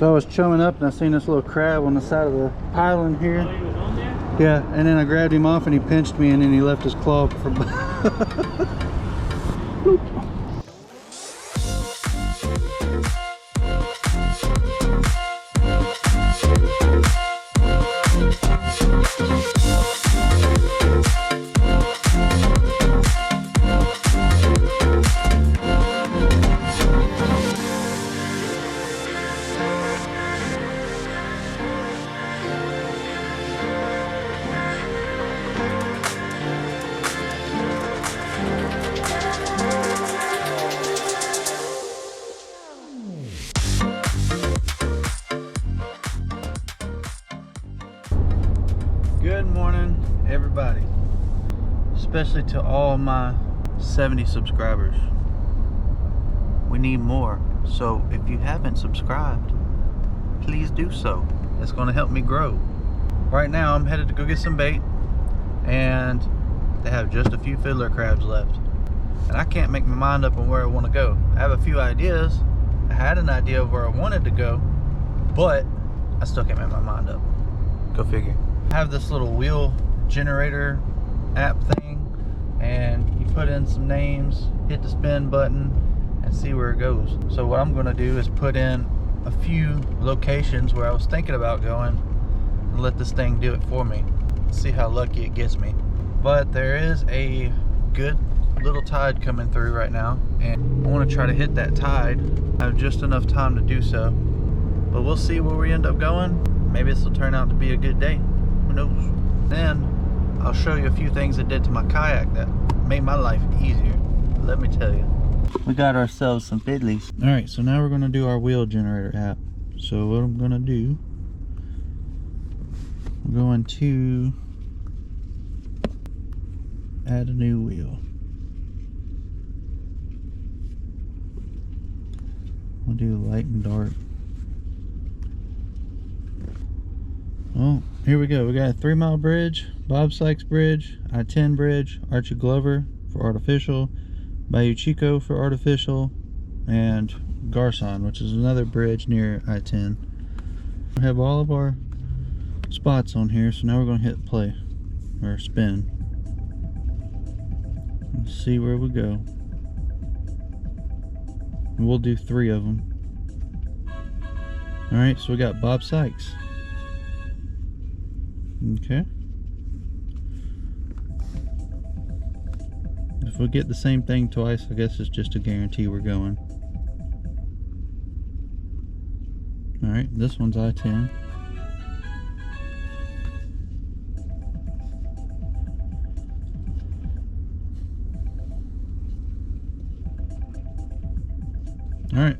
So I was chumming up and I seen this little crab on the side of the pylon here. Oh, he was on there? Yeah, and then I grabbed him off and he pinched me and then he left his claw for Bloop. Good morning, everybody, especially to all my 70 subscribers. We need more, so if you haven't subscribed, please do so. It's going to help me grow. Right now I'm headed to go get some bait, and they have just a few fiddler crabs left, and I can't make my mind up on where I want to go. I have a few ideas. I had an idea of where I wanted to go, but I still can't make my mind up. Go figure. I have this little wheel generator app thing, and you put in some names, hit the spin button, and see where it goes. So what I'm going to do is put in a few locations where I was thinking about going and let this thing do it for me. See how lucky it gets me. But there is a good little tide coming through right now, and I want to try to hit that tide. I have just enough time to do so, but we'll see where we end up going. Maybe this will turn out to be a good day. Who knows? Then I'll show you a few things I did to my kayak that made my life easier. Let me tell you. We got ourselves some fiddlies. Alright, so now we're going to do our wheel generator app. So what I'm going to do, I'm going to add a new wheel. We'll do light and dark. Oh, here we go. We got a 3 Mile Bridge, Bob Sykes Bridge, I-10 Bridge, Archie Glover for artificial, Bayou Chico for artificial, and Garcon, which is another bridge near I-10. We have all of our spots on here, so now we're going to hit play, or spin. Let's see where we go. And we'll do 3 of them. Alright, so we got Bob Sykes. Okay. If we get the same thing twice, I guess it's just a guarantee we're going. Alright, this one's I-10. Alright,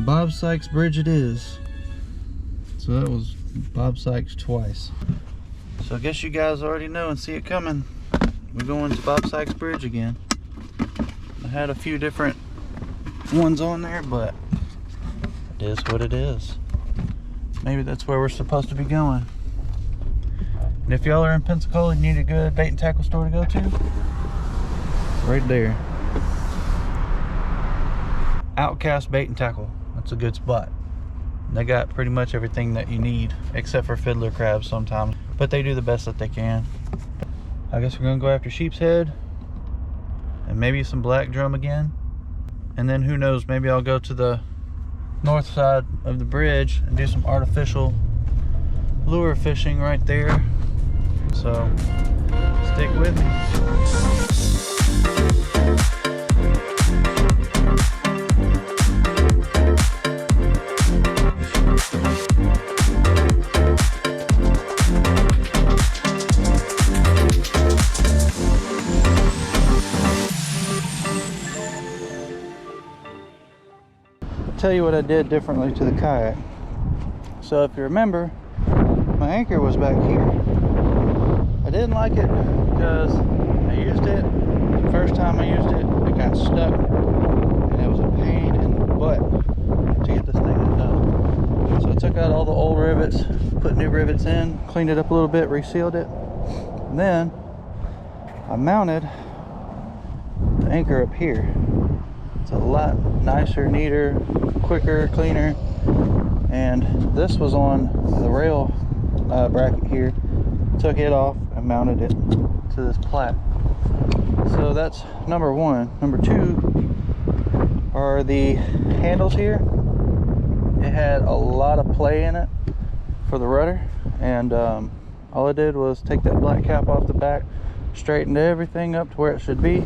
Bob Sykes Bridge it is. So that was Bob Sykes twice. So I guess you guys already know and see it coming. We're going to Bob Sykes Bridge again. I had a few different ones on there, but it is what it is. Maybe that's where we're supposed to be going. And if y'all are in Pensacola and need a good bait and tackle store to go to, right there. Outcast Bait and Tackle. That's a good spot. They got pretty much everything that you need, except for fiddler crabs sometimes, but they do the best that they can. I guess we're gonna go after sheepshead and maybe some black drum again, and then who knows, maybe I'll go to the north side of the bridge and do some artificial lure fishing right there. So stick with me. Tell you what I did differently to the kayak. So if you remember, my anchor was back here. I didn't like it because I used it, the first time I used it, it got stuck, and it was a pain in the butt to get this thing undone. So I took out all the old rivets, put new rivets in, cleaned it up a little bit, resealed it, and then I mounted the anchor up here. It's a lot nicer, neater, quicker, cleaner. and this was on the rail bracket here. Took it off and mounted it to this plat. So that's number one. Number two are the handles here. It had a lot of play in it for the rudder, and all I did was take that black cap off the back, straightened everything up to where it should be,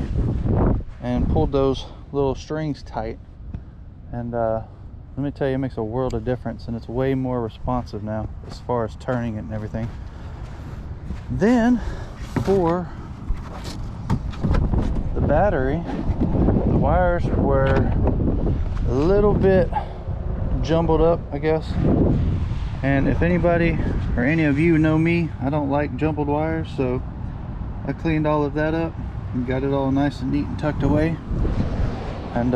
and pulled those little strings tight. And let me tell you, it makes a world of difference, and it's way more responsive now as far as turning it and everything. Then for the battery, the wires were a little bit jumbled up, I guess. And if anybody or any of you know me, I don't like jumbled wires, so I cleaned all of that up and got it all nice and neat and tucked away. And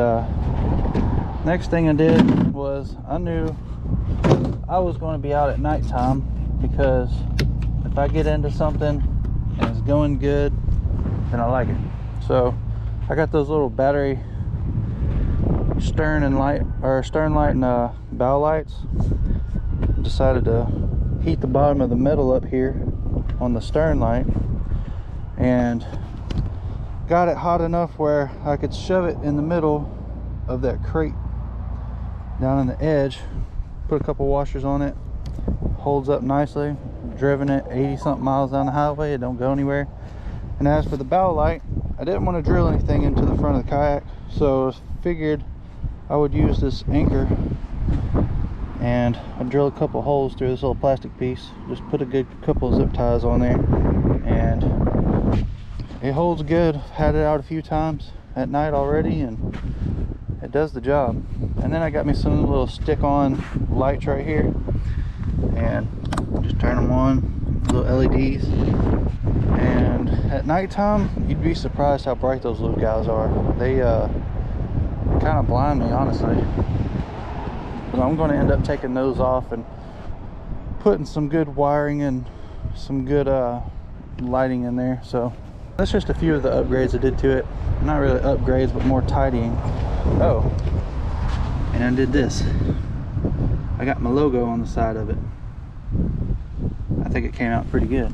next thing I did was, I knew I was going to be out at nighttime, because if I get into something and it's going good, then I like it. So I got those little battery stern light and bow lights. Decided to heat the bottom of the metal up here on the stern light, and got it hot enough where I could shove it in the middle of that crate down on the edge. Put a couple washers on it, holds up nicely. Driven it 80 something miles down the highway, it don't go anywhere. And as for the bow light, I didn't want to drill anything into the front of the kayak, so I figured I would use this anchor, and I drill a couple holes through this little plastic piece. Just put a good couple of zip ties on there, and it holds good. I've had it out a few times at night already, and it does the job. And then I got me some little stick-on lights right here, and just turn them on, little LEDs. And at nighttime, you'd be surprised how bright those little guys are. They kind of blind me, honestly. But I'm going to end up taking those off and putting some good wiring and some good lighting in there. So that's just a few of the upgrades I did to it. Not really upgrades, but more tidying. Oh, and I did this. I got my logo on the side of it. I think it came out pretty good.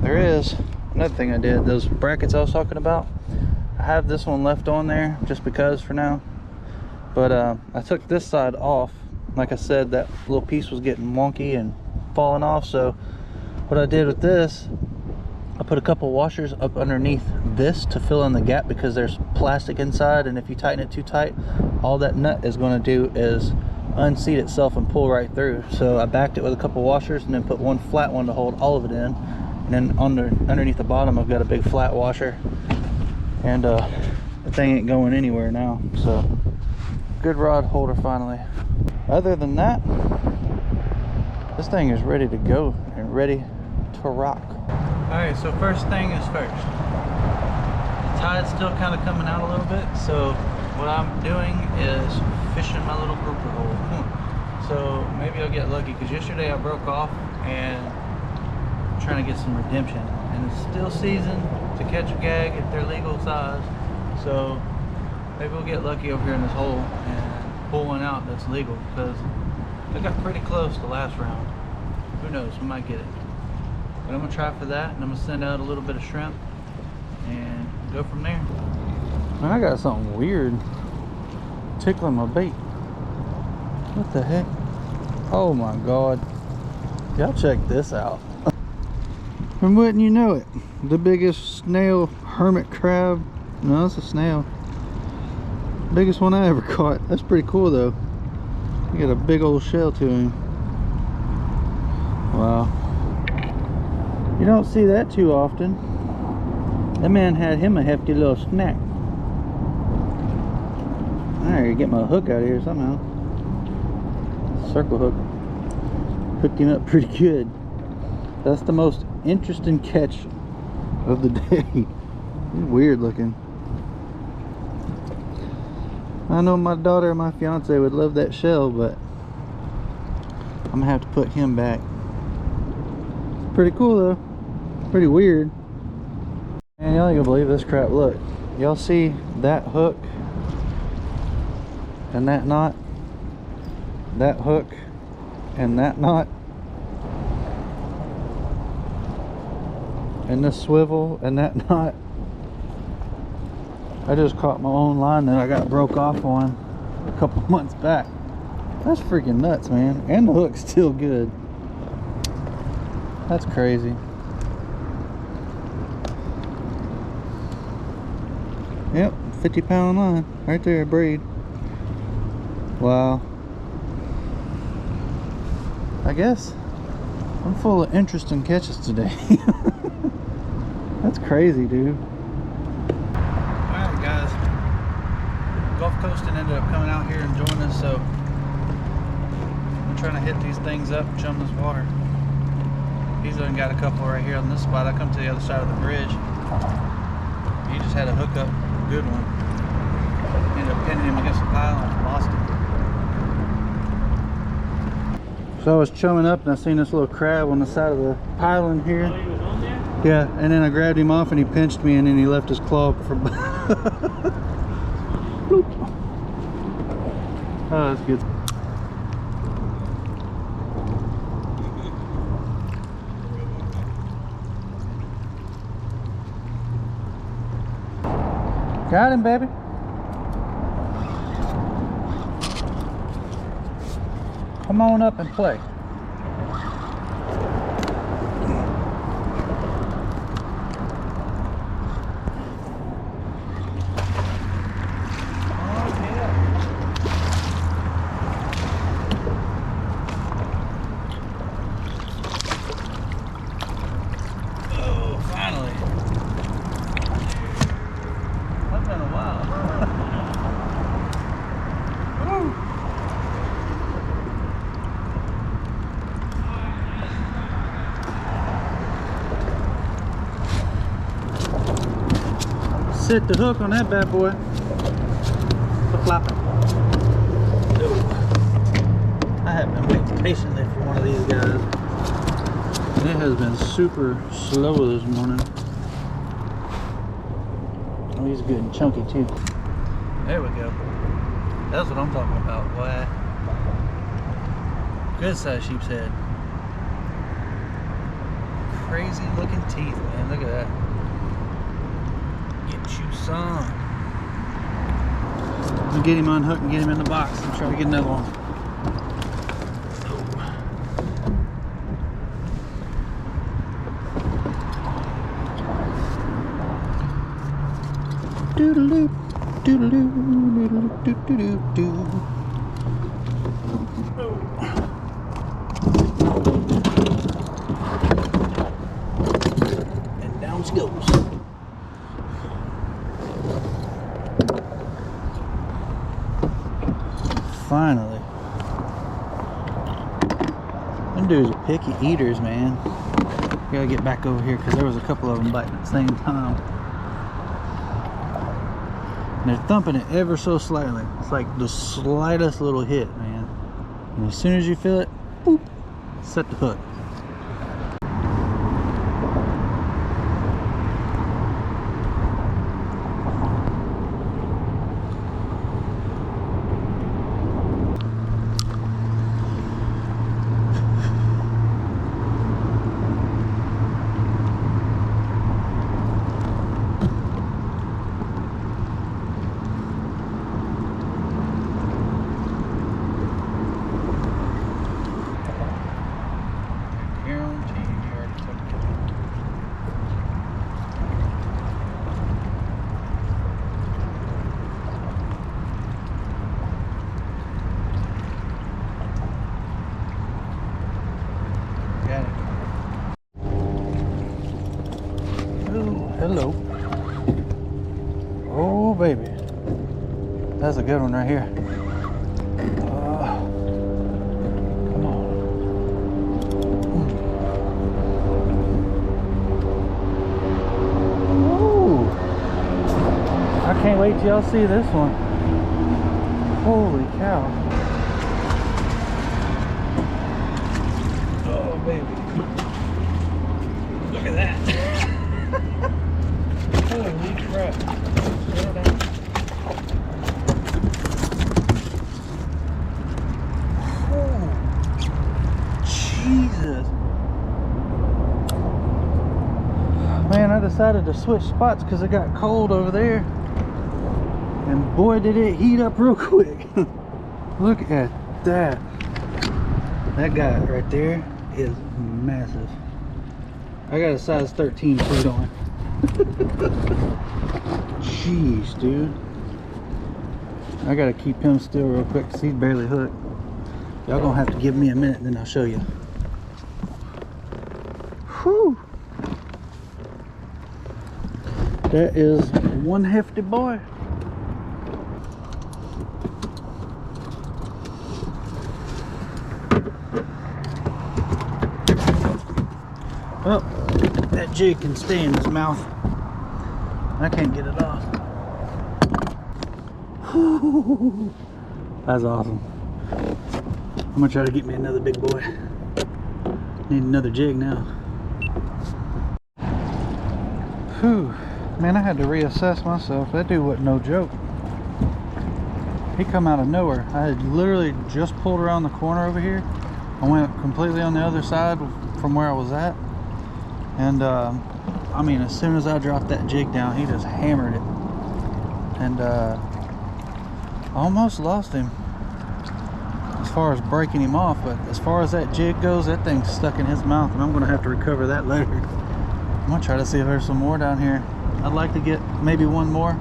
There is another thing I did. Those brackets I was talking about, I have this one left on there just because for now. But I took this side off. Like I said, that little piece was getting wonky and falling off. So what I did with this, I put a couple washers up underneath this to fill in the gap, because there's plastic inside, and if you tighten it too tight, all that nut is going to do is unseat itself and pull right through. So I backed it with a couple washers and then put one flat one to hold all of it in, and then underneath the bottom I've got a big flat washer, and the thing ain't going anywhere now. So good rod holder finally. Other than that, this thing is ready to go and ready to rock. Alright, so first thing is first. The tide's still kind of coming out a little bit, so what I'm doing is fishing my little grouper hole. So maybe I'll get lucky, because yesterday I broke off and I'm trying to get some redemption, and it's still season to catch a gag if they're legal size. So maybe we'll get lucky over here in this hole and pull one out that's legal, because I got pretty close the last round. Who knows, we might get it. But I'm gonna try for that, and I'm gonna send out a little bit of shrimp and go from there. Man, I got something weird tickling my bait. What the heck? Oh my god. Y'all check this out. And wouldn't you know it, the biggest snail hermit crab. No, it's a snail. Biggest one I ever caught. That's pretty cool though. He got a big old shell to him. Wow. You don't see that too often. That man had him a hefty little snack. I gotta get my hook out of here somehow. Circle hook. Hooked him up pretty good. That's the most interesting catch of the day. He's weird looking. I know my daughter and my fiance would love that shell, but I'm gonna have to put him back. Pretty cool though. Pretty weird. Man, y'all ain't gonna believe this crap. Look, y'all see that hook and that knot? that hook and that knot and this swivel and that knot. I just caught my own line that I got broke off on a couple months back. That's freaking nuts, man. And the hook's still good. That's crazy. Yep, 50-pound line right there, braid. Wow. I guess I'm full of interesting catches today. That's crazy, dude. Alright guys, Gulf Coasting ended up coming out here and joining us, so I'm trying to hit these things up and chum this water. He's done got a couple right here on this spot. I come to the other side of the bridge. He just had a hookup, good one. Ended up pinning him against the pile and lost him. So I was chumming up and I seen this little crab on the side of the piling here. Oh, he was on there? Yeah, and then I grabbed him off and he pinched me and then he left his claw for Bloop. Oh, that's good. Got him, baby. Come on up and play. Set the hook on that bad boy. Flopping. I have been waiting patiently for one of these guys. And it has been super slow this morning. Oh, he's good and chunky too. There we go. That's what I'm talking about, boy. Good size sheep's head. Crazy looking teeth, man. Look at that. Get you some. We'll get him unhooked and get him in the box and try to get another one. Doodle-doo, doodle-doo, doodle-doo, doodle-doo. And down she goes. Finally. Them dudes are picky eaters, man. Gotta get back over here because there was a couple of them biting at the same time. And they're thumping it ever so slightly. It's like the slightest little hit, man. And as soon as you feel it, boop, set the hook. Hello. Oh, baby. That's a good one right here. Come on. Ooh. I can't wait till y'all see this one. Holy cow. Oh, baby. Look at that. Holy crap. Settle down. decided to switch spots because it got cold over there, and boy did it heat up real quick. Look at that. That guy right there is massive. I got a size 13 foot on. Jeez, dude. I gotta keep him still real quick because he's barely hooked. Y'all gonna have to give me a minute, then I'll show you. Whew. That is one hefty boy. Well, that jig can stay in his mouth. I can't get it off. Whew. That's awesome. I'm gonna try to get me another big boy. Need another jig now. Whew. Man, I had to reassess myself. That dude wasn't no joke. He come out of nowhere. I had literally just pulled around the corner over here. I went completely on the other side from where I was at. And I mean, as soon as I dropped that jig down, he just hammered it. And almost lost him as far as breaking him off, but as far as that jig goes, that thing's stuck in his mouth, and I'm gonna have to recover that later. I'm gonna try to see if there's some more down here. I'd like to get maybe one more.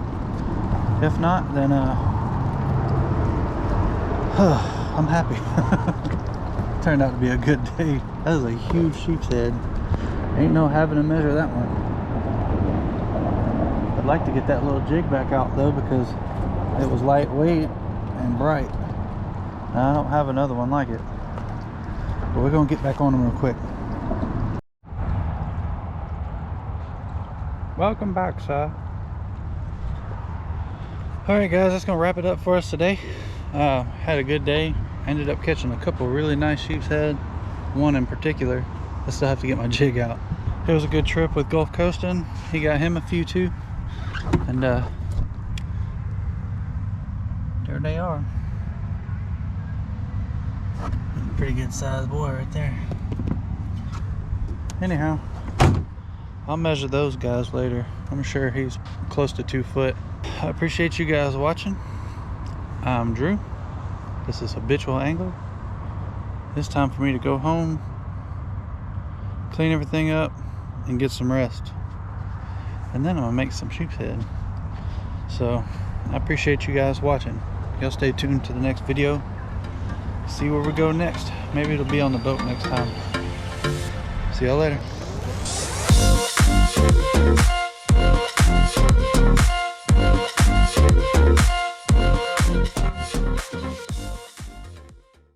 If not, then I'm happy. Turned out to be a good day. That is a huge sheep's head. Ain't no having to measure that one. I'd like to get that little jig back out though, because it was lightweight and bright. Now, I don't have another one like it, but we're gonna get back on them real quick. Welcome back, sir. Alright guys, that's gonna wrap it up for us today. Had a good day. Ended up catching a couple really nice sheep's head. One in particular. I still have to get my jig out. It was a good trip with Gulf Coasting. He got him a few too. And there they are. Pretty good sized boy right there. Anyhow, I'll measure those guys later. I'm sure he's close to 2 foot. I appreciate you guys watching. I'm Drew. This is Habitual Angler. It's time for me to go home, clean everything up, and get some rest. And then I'm gonna make some sheep's head. So I appreciate you guys watching. Y'all stay tuned to the next video. See where we go next. Maybe it'll be on the boat next time. See y'all later.